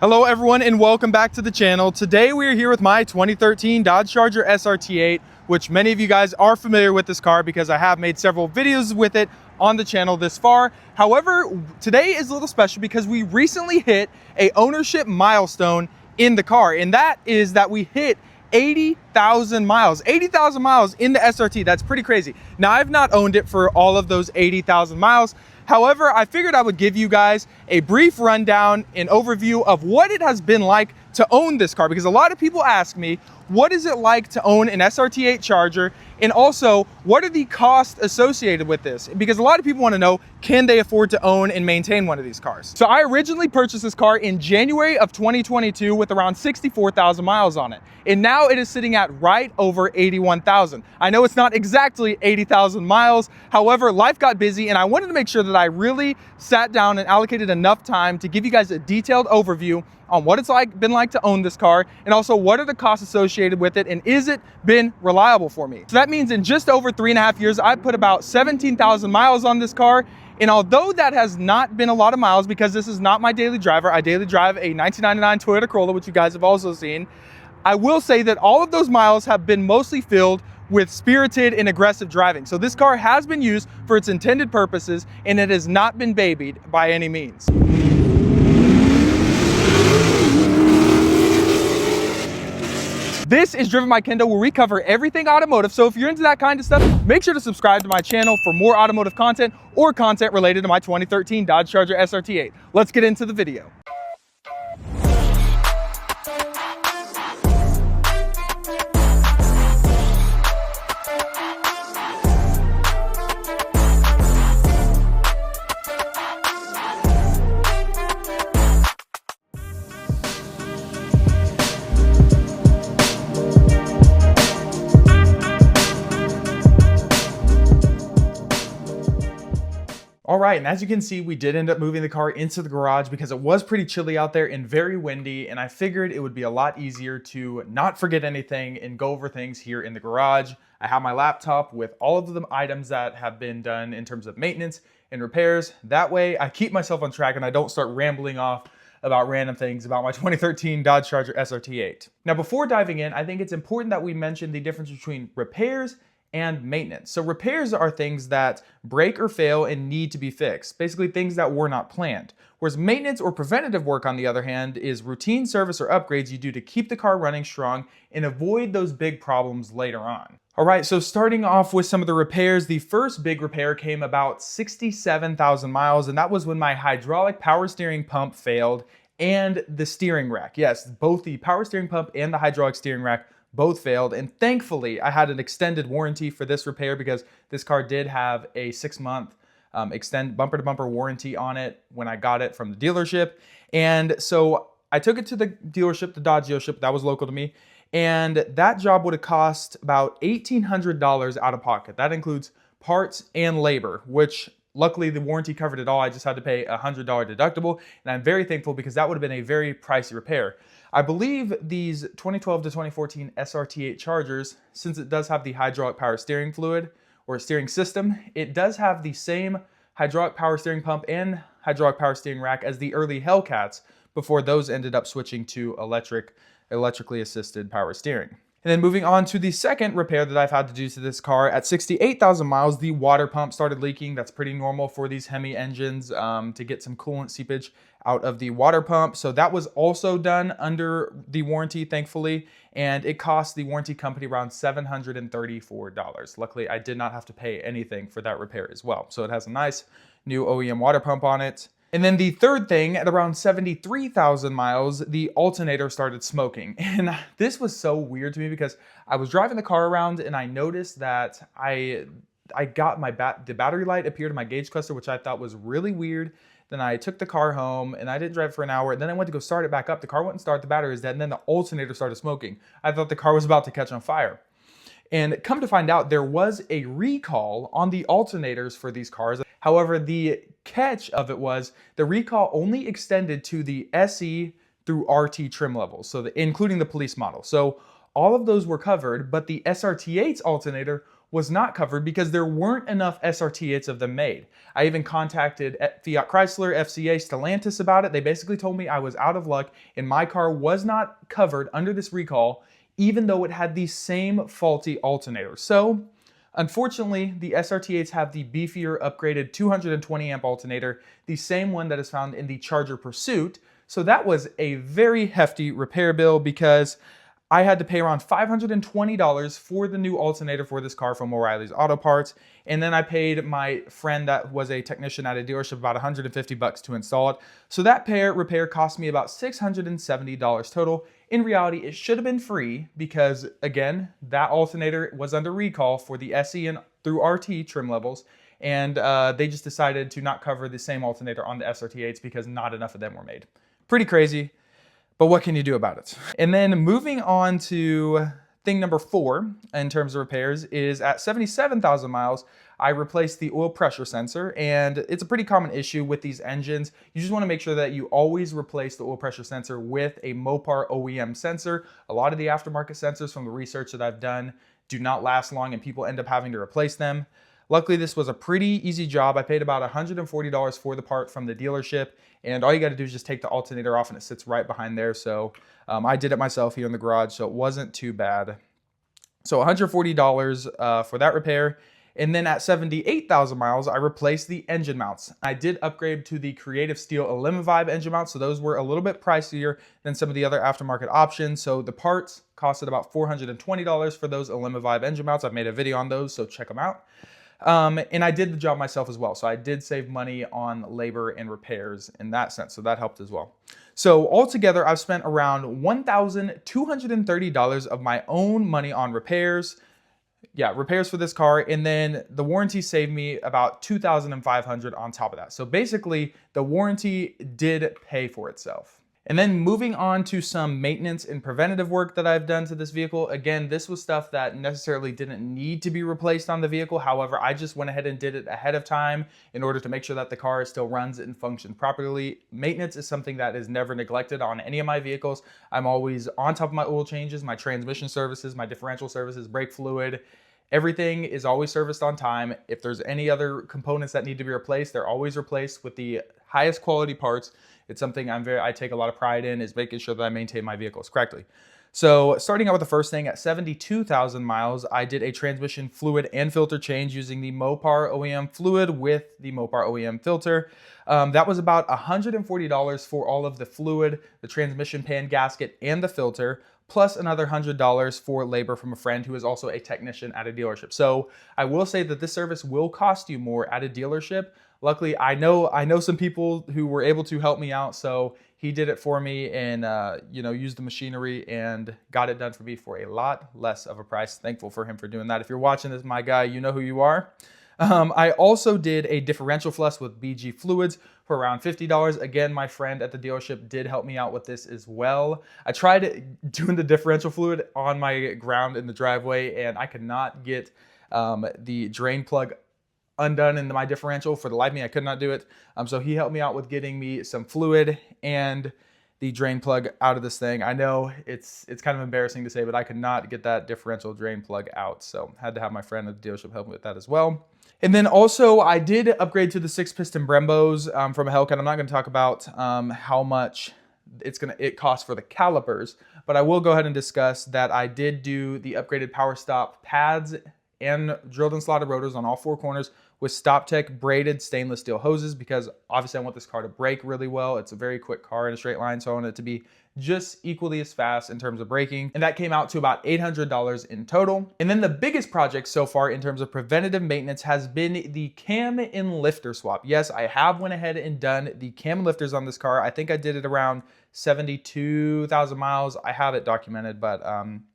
Hello everyone and welcome back to the channel. Today we are here with my 2013 Dodge Charger SRT8, which many of you guys are familiar with this car because I have made several videos with it on the channel this far. However, today is a little special because we recently hit a ownership milestone in the car, and that is that we hit 80,000 miles. 80,000 miles in the SRT. That's pretty crazy. Now, I've not owned it for all of those 80,000 miles. However, I figured I would give you guys a brief rundown and overview of what it has been like to own this car, because a lot of people ask me, what is it like to own an SRT8 Charger? And also, what are the costs associated with this? Because a lot of people want to know, can they afford to own and maintain one of these cars? So I originally purchased this car in January of 2022 with around 64,000 miles on it. And now it is sitting at right over 81,000. I know it's not exactly 80,000 miles. However, life got busy and I wanted to make sure that I really sat down and allocated enough time to give you guys a detailed overview on what it's been like to own this car, and also what are the costs associated with it, and is it been reliable for me? So that means in just over 3.5 years, I've put about 17,000 miles on this car. And although that has not been a lot of miles, because this is not my daily driver, I daily drive a 1999 Toyota Corolla, which you guys have also seen, I will say that all of those miles have been mostly filled with spirited and aggressive driving. So this car has been used for its intended purposes, and it has not been babied by any means. This is Driven by Kendo, where we cover everything automotive. So if you're into that kind of stuff, make sure to subscribe to my channel for more automotive content or content related to my 2013 Dodge Charger SRT8. Let's get into the video. All right, and as you can see, we did end up moving the car into the garage because it was pretty chilly out there and very windy, and I figured it would be a lot easier to not forget anything and go over things here in the garage. I have my laptop with all of the items that have been done in terms of maintenance and repairs. That way, I keep myself on track and I don't start rambling off about random things about my 2013 Dodge Charger SRT8. Now, before diving in, I think it's important that we mention the difference between repairs and maintenance. So repairs are things that break or fail and need to be fixed, basically things that were not planned. Whereas maintenance or preventative work, on the other hand, is routine service or upgrades you do to keep the car running strong and avoid those big problems later on. All right, so starting off with some of the repairs, the first big repair came about 67,000 miles, and that was when my hydraulic power steering pump failed and the steering rack. Yes, both the power steering pump and the hydraulic steering rack both failed, and thankfully I had an extended warranty for this repair because this car did have a 6-month extend bumper-to-bumper warranty on it when I got it from the dealership. And so I took it to the dealership, the Dodge dealership that was local to me, and that job would have cost about $1,800 out of pocket. That includes parts and labor, which luckily the warranty covered it all. I just had to pay a $100 deductible, and I'm very thankful because that would have been a very pricey repair. I believe these 2012 to 2014 SRT8 Chargers, since it does have the hydraulic power steering fluid or steering system, it does have the same hydraulic power steering pump and hydraulic power steering rack as the early Hellcats before those ended up switching to electrically assisted power steering. And then moving on to the second repair that I've had to do to this car, at 68,000 miles, the water pump started leaking. That's pretty normal for these Hemi engines to get some coolant seepage out of the water pump. So that was also done under the warranty, thankfully, and it cost the warranty company around $734. Luckily, I did not have to pay anything for that repair as well. So it has a nice new OEM water pump on it. And then the third thing, at around 73,000 miles, the alternator started smoking. And this was so weird to me because I was driving the car around and I noticed that I got the battery light appeared in my gauge cluster, which I thought was really weird. Then I took the car home and I didn't drive for an hour. And then I went to go start it back up. The car wouldn't start, the battery was dead, and then the alternator started smoking. I thought the car was about to catch on fire. And come to find out, there was a recall on the alternators for these cars. However, the catch of it was the recall only extended to the SE through RT trim levels, so including the police model. So all of those were covered, but the SRT8's alternator was not covered because there weren't enough SRT8s of them made. I even contacted Fiat Chrysler, FCA, Stellantis about it. They basically told me I was out of luck and my car was not covered under this recall, even though it had the same faulty alternator. So, unfortunately, the SRT8s have the beefier, upgraded 220 amp alternator, the same one that is found in the Charger Pursuit. So that was a very hefty repair bill because I had to pay around $520 for the new alternator for this car from O'Reilly's Auto Parts. And then I paid my friend that was a technician at a dealership about $150 to install it. So that repair cost me about $670 total. In reality, it should have been free because, again, that alternator was under recall for the SE and through RT trim levels. And they just decided to not cover the same alternator on the SRT8s because not enough of them were made. Pretty crazy. But what can you do about it? And then moving on to thing number 4 in terms of repairs is at 77,000 miles, I replaced the oil pressure sensor, and it's a pretty common issue with these engines. You just want to make sure that you always replace the oil pressure sensor with a Mopar OEM sensor. A lot of the aftermarket sensors from the research that I've done do not last long and people end up having to replace them. Luckily, this was a pretty easy job. I paid about $140 for the part from the dealership, and all you gotta do is just take the alternator off and it sits right behind there. So I did it myself here in the garage, so it wasn't too bad. So $140 for that repair. And then at 78,000 miles, I replaced the engine mounts. I did upgrade to the Creative Steel Elimivibe engine mounts, so those were a little bit pricier than some of the other aftermarket options. So the parts costed about $420 for those Elimivibe engine mounts. I've made a video on those, so check them out. And I did the job myself as well. So I did save money on labor and repairs in that sense. So that helped as well. So altogether, I've spent around $1,230 of my own money on repairs. Yeah, repairs for this car. And then the warranty saved me about $2,500 on top of that. So basically, the warranty did pay for itself. And then moving on to some maintenance and preventative work that I've done to this vehicle. Again, this was stuff that necessarily didn't need to be replaced on the vehicle. However, I just went ahead and did it ahead of time in order to make sure that the car still runs and functions properly. Maintenance is something that is never neglected on any of my vehicles. I'm always on top of my oil changes, my transmission services, my differential services, brake fluid. Everything is always serviced on time. If there's any other components that need to be replaced, they're always replaced with the highest quality parts. It's something I take a lot of pride in, is making sure that I maintain my vehicles correctly. So starting out with the first thing, at 72,000 miles, I did a transmission fluid and filter change using the Mopar OEM fluid with the Mopar OEM filter. That was about $140 for all of the fluid, the transmission pan gasket, and the filter, plus another $100 for labor from a friend who is also a technician at a dealership. So I will say that this service will cost you more at a dealership. Luckily, I know some people who were able to help me out, so he did it for me and used the machinery and got it done for me for a lot less of a price. Thankful for him for doing that. If you're watching this, my guy, you know who you are. I also did a differential flush with BG Fluids for around $50. Again, my friend at the dealership did help me out with this as well. I tried doing the differential fluid on my ground in the driveway, and I could not get the drain plug undone in my differential. For the life of me, I could not do it. So he helped me out with getting me some fluid and the drain plug out of this thing. I know it's kind of embarrassing to say, but I could not get that differential drain plug out. So had to have my friend at the dealership help me with that as well. And then also I did upgrade to the 6-piston Brembos from a Hellcat. I'm not going to talk about how much it costs for the calipers, but I will go ahead and discuss that I did do the upgraded power stop pads and drilled and slotted rotors on all 4 corners with StopTech braided stainless steel hoses, because obviously I want this car to brake really well. It's a very quick car in a straight line, so I want it to be just equally as fast in terms of braking. And that came out to about $800 in total. And then the biggest project so far in terms of preventative maintenance has been the cam and lifter swap. Yes, I have went ahead and done the cam and lifters on this car. I think I did it around 72,000 miles. I have it documented, but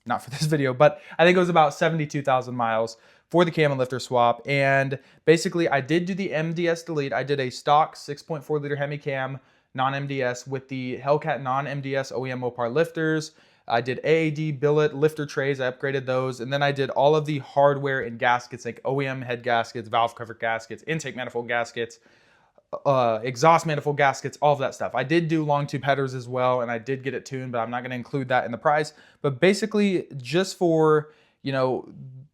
not for this video, but I think it was about 72,000 miles for the cam and lifter swap. And basically I did do the MDS delete. I did a stock 6.4 liter Hemi cam non-MDS with the Hellcat non-MDS OEM Mopar lifters. I did AAD billet lifter trays. I upgraded those. And then I did all of the hardware and gaskets, like OEM head gaskets, valve cover gaskets, intake manifold gaskets, exhaust manifold gaskets, all of that stuff. I did do long tube headers as well, and I did get it tuned, but I'm not going to include that in the price. But basically, just for,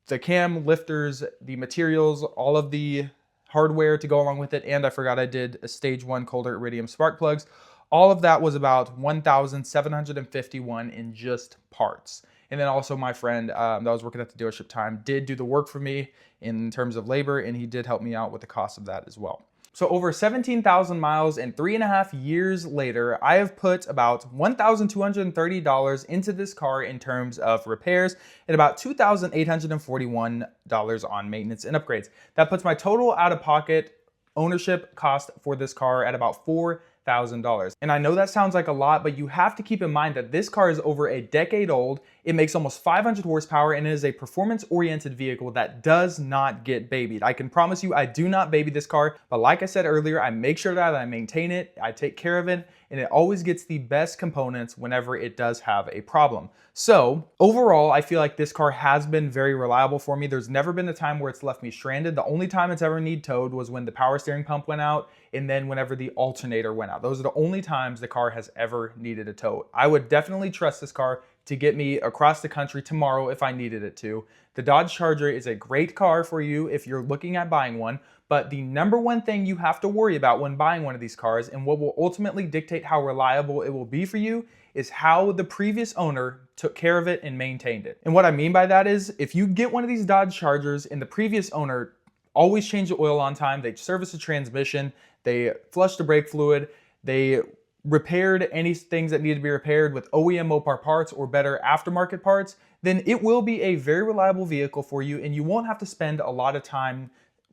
the cam, lifters, the materials, all of the hardware to go along with it, and I forgot I did a stage 1 cold iridium spark plugs. All of that was about $1,751 in just parts. And then also my friend that was working at the dealership time did do the work for me in terms of labor, and he did help me out with the cost of that as well. So over 17,000 miles and 3.5 years later, I have put about $1,230 into this car in terms of repairs and about $2,841 on maintenance and upgrades. That puts my total out-of-pocket ownership cost for this car at about $4,000. And I know that sounds like a lot, but you have to keep in mind that this car is over a decade old. It makes almost 500 horsepower and it is a performance-oriented vehicle that does not get babied. I can promise you I do not baby this car, but like I said earlier, I make sure that I maintain it, I take care of it, and it always gets the best components whenever it does have a problem. So overall, I feel like this car has been very reliable for me. There's never been a time where it's left me stranded. The only time it's ever need towed was when the power steering pump went out and then whenever the alternator went out. Those are the only times the car has ever needed a tow. I would definitely trust this car to get me across the country tomorrow if I needed it to. The Dodge Charger is a great car for you if you're looking at buying one, but the number one thing you have to worry about when buying one of these cars, and what will ultimately dictate how reliable it will be for you, is how the previous owner took care of it and maintained it. And what I mean by that is, if you get one of these Dodge Chargers and the previous owner always changed the oil on time, they serviced the transmission, they flushed the brake fluid, they repaired any things that needed to be repaired with OEM Mopar parts or better aftermarket parts, then it will be a very reliable vehicle for you and you won't have to spend a lot of time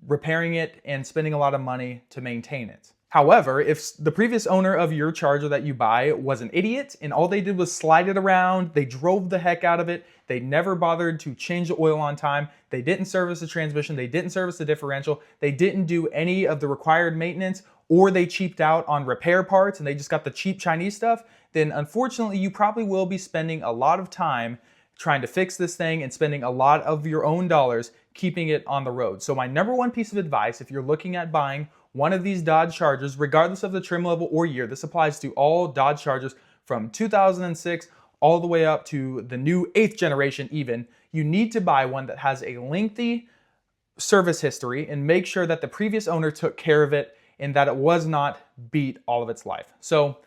repairing it and spending a lot of money to maintain it. However, if the previous owner of your Charger that you buy was an idiot and all they did was slide it around, they drove the heck out of it, they never bothered to change the oil on time, they didn't service the transmission, they didn't service the differential, they didn't do any of the required maintenance, or they cheaped out on repair parts and they just got the cheap Chinese stuff, then unfortunately you probably will be spending a lot of time trying to fix this thing and spending a lot of your own dollars keeping it on the road. So my number one piece of advice, if you're looking at buying one of these Dodge Chargers, regardless of the trim level or year, this applies to all Dodge Chargers from 2006 all the way up to the new 8th generation even, you need to buy one that has a lengthy service history and make sure that the previous owner took care of it and that it was not beat all of its life. So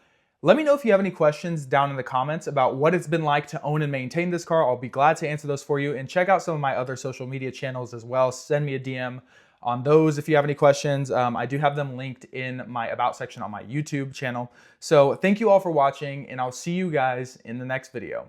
let me know if you have any questions down in the comments about what it's been like to own and maintain this car. I'll be glad to answer those for you, and check out some of my other social media channels as well. Send me a DM on those if you have any questions. I do have them linked in my About section on my YouTube channel. So thank you all for watching, and I'll see you guys in the next video.